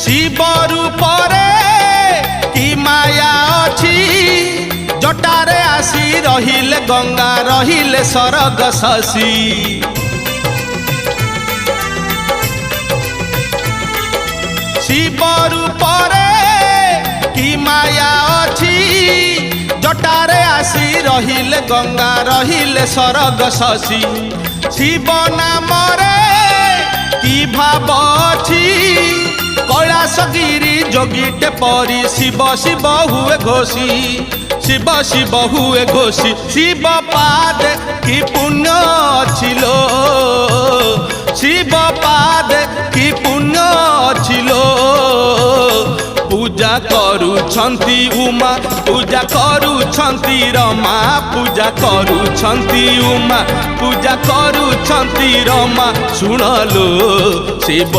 शिव रूपरे कि माया अछि जटारे आसी रहिले गंगा रहिले सरग शशि शिव रूपरे कि माया अछि जटारे आसी रहिले गंगा रहिले सरग शशि शिव नामरे कि भाव अछि कैलासगिरी जोगीटे परी शिव शिव हुए घोषी शिव शिव हुए घोषी शिव पाद कि पुण्य छिलो शिव पाद कि पुण्य छिलो पूजा करुछंती उमा पूजा करुछंती रमा पूजा करुछंती उमा पूजा करुछंती रमा सुनलो शिव